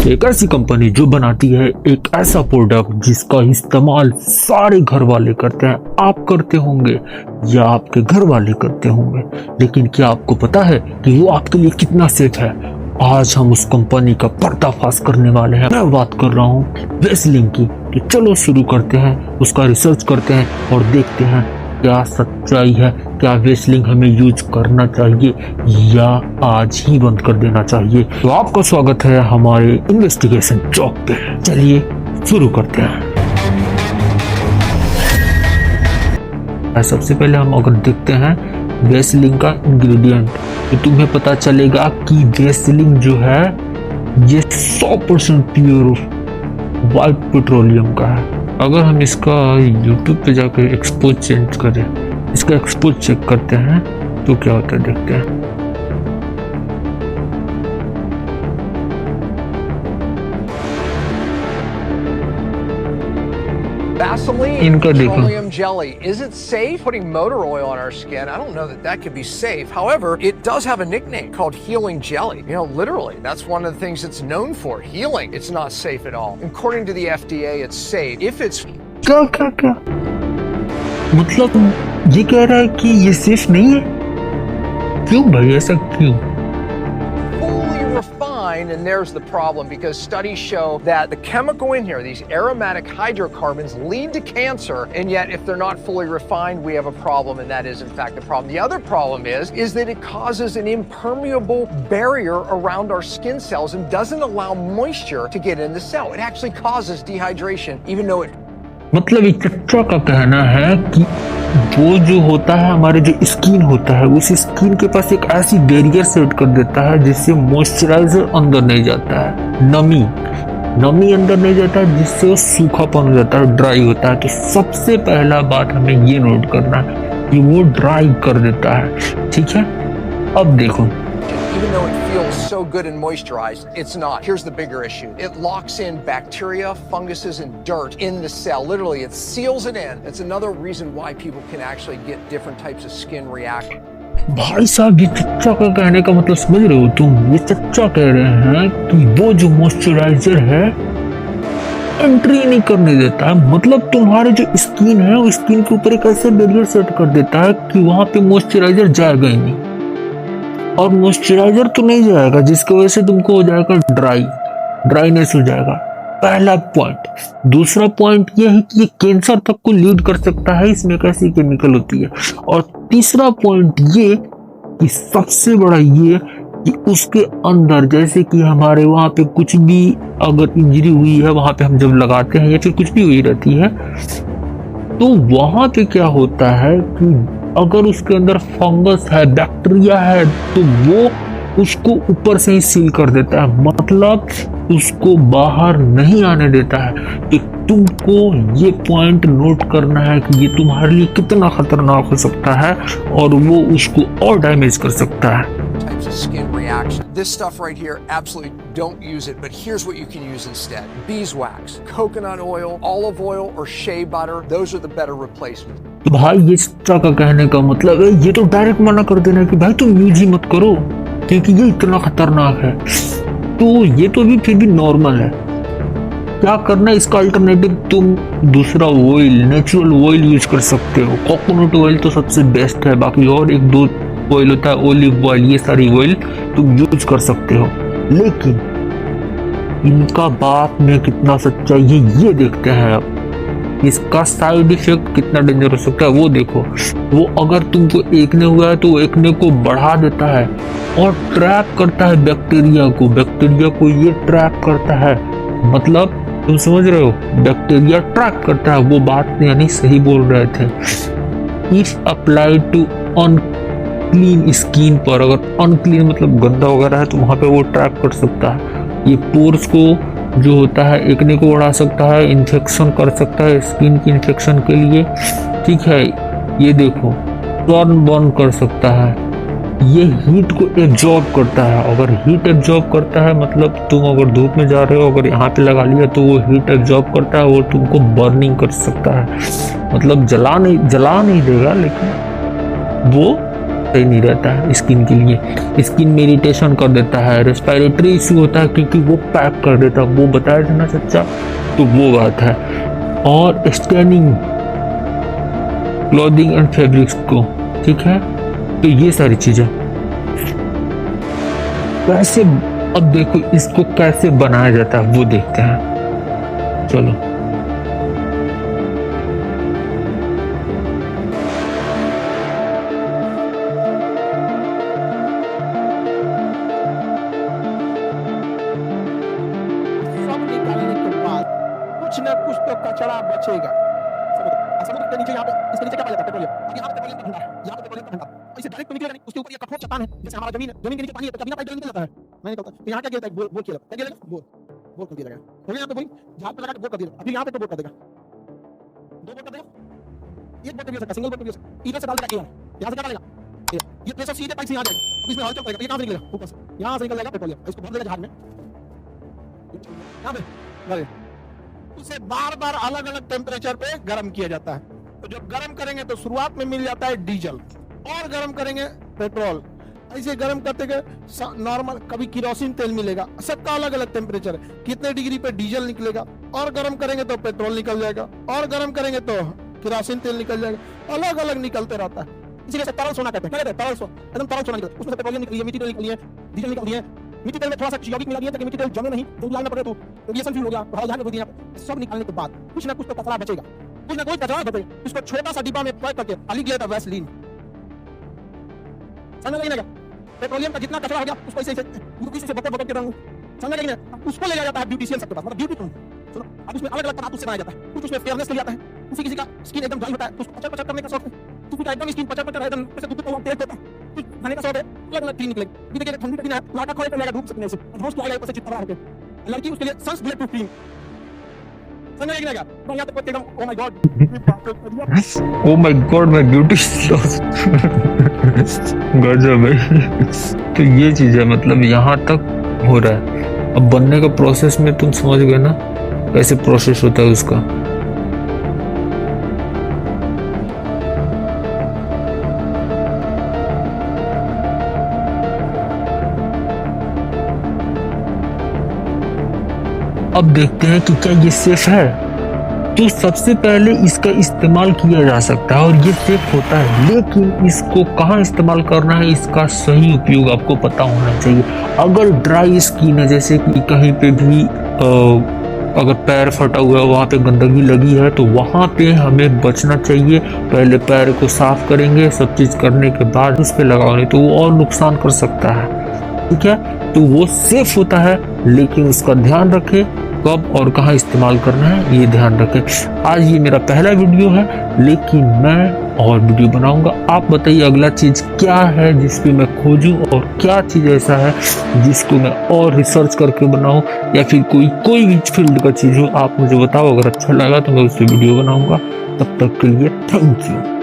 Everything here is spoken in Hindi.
एक ऐसी कंपनी जो बनाती है एक ऐसा प्रोडक्ट जिसका इस्तेमाल सारे घर वाले करते हैं। आप करते होंगे या आपके घर वाले करते होंगे, लेकिन क्या आपको पता है कि वो आपके लिए कितना सेफ है? आज हम उस कंपनी का पर्दाफाश करने वाले हैं। मैं बात कर रहा हूँ वेस्लिंग की। तो चलो शुरू करते हैं, उसका रिसर्च करते हैं और देखते हैं क्या सच्चाई है। क्या वेस्लिंग हमें यूज करना चाहिए या आज ही बंद कर देना चाहिए? तो आपका स्वागत है हमारे इन्वेस्टिगेशन चौक पे। चलिए शुरू करते हैं। सबसे पहले हम अगर देखते हैं वेस्लिंग का इंग्रेडिएंट, तो तुम्हें पता चलेगा कि वेस्लिंग जो है ये 100% प्योर वाइट पेट्रोलियम का है। अगर हम इसका YouTube पे जाकर एक्सपोज चेंज करें, इसका एक्सपोज चेक करते हैं तो क्या होता है देखते हैं। Vaseline petroleum jelly. Is it safe putting motor oil on our skin? I don't know that could be safe. However, it does have a nickname called healing jelly. You know, literally, that's one of the things it's known for. Healing. It's not safe at all. According to the FDA, it's safe. If it's क्या मतलब ये कह रहा है कि ये सेफ नहीं है? क्यों भाई, ऐसा क्यों? And there's the problem, because studies show that the chemical in here, these aromatic hydrocarbons, lead to cancer, and yet if they're not fully refined, we have a problem, and that is in fact the problem. The other problem is that it causes an impermeable barrier around our skin cells and doesn't allow moisture to get in the cell. It actually causes dehydration, even though it मतलब इस चच्चा का कहना है कि वो जो होता है, हमारे जो स्किन होता है, उस स्किन के पास एक ऐसी बैरियर सेट कर देता है जिससे मॉइस्चराइजर अंदर नहीं जाता है, नमी अंदर नहीं जाता है, जिससे वो सूखापन हो जाता है, ड्राई होता है। तो सबसे पहला बात हमें ये नोट करना है कि वो ड्राई कर देता है। ठीक है, अब देखो, even though it feels so good and moisturized, it's not. Here's the bigger issue. It locks in bacteria, funguses, and dirt in the cell. Literally, it seals it in. It's another reason why people can actually get different types of skin reactions. भाई साहब, ये चच्चा का कहने का मतलब समझ रहे हो तुम? ये चच्चा कह रहे हैं कि वो जो मॉइस्चराइजर है एंट्री नहीं करने देता है। मतलब तुम्हारे जो स्किन है, वो स्किन के ऊपर एक ऐसे बैरियर सेट कर देता है कि वहां पे मॉइस्चराइजर जाएगा ही नहीं, और मॉइस्चराइजर तो नहीं जाएगा, जिसकी वजह से तुमको हो जाएगा ड्राइनेस हो जाएगा। पहला पॉइंट। दूसरा पॉइंट ये है कि ये कैंसर तक को लीड कर सकता है, इसमें कैसी केमिकल होती है। और तीसरा पॉइंट ये कि सबसे बड़ा ये कि उसके अंदर, जैसे कि हमारे वहां पे कुछ भी अगर इंजरी हुई है, वहां पे हम जब लगाते हैं या फिर कुछ भी हुई रहती है, तो वहां पे क्या होता है कि अगर उसके अंदर फंगस है, बैक्टीरिया है, तो वो उसको ऊपर से ही सील कर देता है, मतलब उसको बाहर नहीं आने देता है। तो तुमको ये पॉइंट नोट करना है कि ये तुम्हारे लिए कितना खतरनाक हो सकता है और वो उसको और डैमेज कर सकता है। Skin reaction. This stuff right here, absolutely don't use it, but here's what you can use instead. Beeswax, coconut oil, olive oil, or shea butter. Those are the better replacements. तो भाई ये चच्चा का कहने का मतलब है, ये तो डायरेक्ट मना कर देना कि भाई तुम यूज ही मत करो क्योंकि ये इतना खतरनाक है। तो ये तो भी फिर भी नॉर्मल है। क्या करना है, इसका अल्टरनेटिव तुम दूसरा ऑयल, नेचुरल ऑयल यूज कर सकते हो। कोकोनट ऑयल तो सबसे बेस्ट है, बाकी और एक दो ऑयल होता है, ओलिव ऑयल, ये सारी ऑयल तुम यूज कर सकते हो। लेकिन इनका बात में कितना सच्चाई है ये देखते हैं। अब इसका साइड इफेक्ट कितना डेंजर हो सकता है वो देखो। वो अगर तुमको एकने हुआ है तो वो एकने को बढ़ा देता है और ट्रैप करता है बैक्टीरिया को ये ट्रैप करता है। मतलब तुम समझ रहे हो, बैक्टीरिया ट्रैप करता है। वो बात यानी सही बोल रहे थे। If applied to unclean skin पर, अगर अनक्लीन मतलब गंदा वगैरह है, तो वहां पे वो ट्रैप कर सकता है। ये पोर्स को जो होता है एकने को बढ़ा सकता है, इन्फेक्शन कर सकता है स्किन की इन्फेक्शन के लिए। ठीक है, ये देखो, टर्न बर्न कर सकता है। ये हीट को एब्जॉर्ब करता है। अगर हीट एब्जॉर्ब करता है मतलब तुम अगर धूप में जा रहे हो, अगर यहाँ पे लगा लिया तो वो हीट एब्जॉर्ब करता है और तुमको बर्निंग कर सकता है। मतलब जला नहीं देगा, लेकिन वो सही नहीं रहता है स्किन के लिए, स्किन में इरिटेशन कर देता है, रेस्पिरेटरी इशू होता है क्योंकि वो पैक कर देता है, वो बताया था ना सच्चा, तो वो बात है। और स्टैनिंग क्लॉथिंग एंड फैब्रिक्स को, ठीक है, तो ये सारी चीजें कैसे, अब देखो इसको कैसे बनाया जाता है वो देखते हैं, चलो। सब निकालने के बाद कुछ ना कुछ तो कचरा बचेगा। समुद्र के नीचे यहाँ पे इसके नीचे क्या पाया जाता है? पेट्रोलियम। अब यहाँ पे पेट्रोलियम का भंडार है, यहाँ पे पेट्रोलियम का भंडार। और इसे डायरेक्ट तो निकलेगा नहीं, उसके ऊपर ये कठोर चट्टान है, जैसे हमारा जमीन है, जमीन के नीचे पानी है, तो कभी ना पाइप निकल जाता है, नहीं निकलता। तो यहाँ क्या किया जाता है? बोर किया जाता है, क्या किया जाएगा? बोर कर दिया जाएगा। तो यहाँ पे वही जहाँ पे लगा के बोर कर दिया, अभी यहाँ पे तो बोर कर देगा, 2 बोर कर देगा, 1 बोर कर दिया, सिंगल बोर कर दिया, इधर से डाल देगा एयर, यहाँ से क्या डालेगा? ये प्रेशर सीधे पाइप से यहाँ जाएगा, अब इसमें हलचल करेगा, ये कहाँ से निकलेगा? ऊपर से, यहाँ से निकल जाएगा पेट्रोलियम, इसको भर देगा जहाज में, यहाँ पे डालेगा। उसे बार-बार अलग-अलग टेम्परेचर पे गर्म किया जाता है। तो जब गर्म करेंगे तो शुरुआत में मिल जाता है डीजल, और गर्म करेंगे पेट्रोल, ऐसे गर्म करते गए नॉर्मल कभी केरोसिन तेल मिलेगा, सबका अलग अलग टेम्परेचर है, कितने डिग्री पे डीजल निकलेगा, और गर्म करेंगे तो पेट्रोल निकल जाएगा, और गर्म करेंगे तो केरोसिन तेल निकल जाएगा, अलग अलग निकलते रहता है। इसीलिए तरल सोना कहते हैं, क्या कहते हैं? तरल सोना, एकदम तरल सोना निकलता है, उसमें पेट्रोलियम निकली है, मिट्टी तेल निकली है, डीजल निकली है, मिट्टी तेल में थोड़ा सा यौगिक मिला दिया ताकि मिट्टी तेल जमे नहीं, तो लाल ना पड़े, तो रेडिएशन फ्यूल हो गया, हवा जहां पे दिया, सब निकालने के बाद कुछ ना कुछ तो कचरा बचेगा, कुछ ना कुछ कचरा बचेगा, इसको छोटा सा डिब्बा में पैक करके खाली किया था वैसलीन, समझ गए ना? पेट्रोलियम का जितना कचरा हो गया उसको ऐसे किसी से बकट के रंग, समझ गए ना? उसको ले जाता है ब्यूटिशियन सबके पास, मतलब ब्यूटी टून, सुनो, अब उसमें अलग अलग पदार्थ से बनाया जाता है, कुछ उसमें फेयरनेस के लिए आता है, किसी का स्किन एकदम ड्राई होता है तो उसको पचर करने का शौक है, किसी का एकदम स्किन पचर एकदम जैसे दूध को तेज होता है, कुछ खाने का शौक है, अलग अलग क्रीम निकलेगी। ये देखिए ठंडी का दिन है, लाटा खोले पे लगा धूप सकने से, धूप के आएगा ऊपर से चिपका के, लड़की उसके लिए सन्स ब्लेड प्रूफ क्रीम, समझ गए क्या? मैं यहाँ तक एकदम oh my God, oh my God, my beauty loss, गजब है। तो ये चीज है, मतलब यहाँ तक हो रहा है। अब बनने का प्रोसेस में तुम समझ गए ना कैसे प्रोसेस होता है उसका। अब देखते हैं कि क्या ये सेफ है। तो सबसे पहले इसका इस्तेमाल किया जा सकता है और ये सेफ होता है, लेकिन इसको कहाँ इस्तेमाल करना है, इसका सही उपयोग आपको पता होना चाहिए। अगर ड्राई स्किन है, जैसे कि कहीं पे भी अगर पैर फटा हुआ है, वहाँ पे गंदगी लगी है, तो वहाँ पे हमें बचना चाहिए। पहले पैर को साफ करेंगे, सब चीज़ करने के बाद उस पर लगाओ, नहीं तो वो और नुकसान कर सकता है, ठीक है। तो वो सेफ होता है, लेकिन उसका ध्यान रखें कब और कहाँ इस्तेमाल करना है, ये ध्यान रखें। आज ये मेरा पहला वीडियो है, लेकिन मैं और वीडियो बनाऊंगा। आप बताइए अगला चीज़ क्या है जिस पे मैं खोजूं, और क्या चीज़ ऐसा है जिसको मैं और रिसर्च करके बनाऊं, या फिर कोई भी फील्ड का चीज़ हो आप मुझे बताओ। अगर अच्छा लगा तो मैं उस पर वीडियो बनाऊंगा। तब तक के लिए थैंक यू।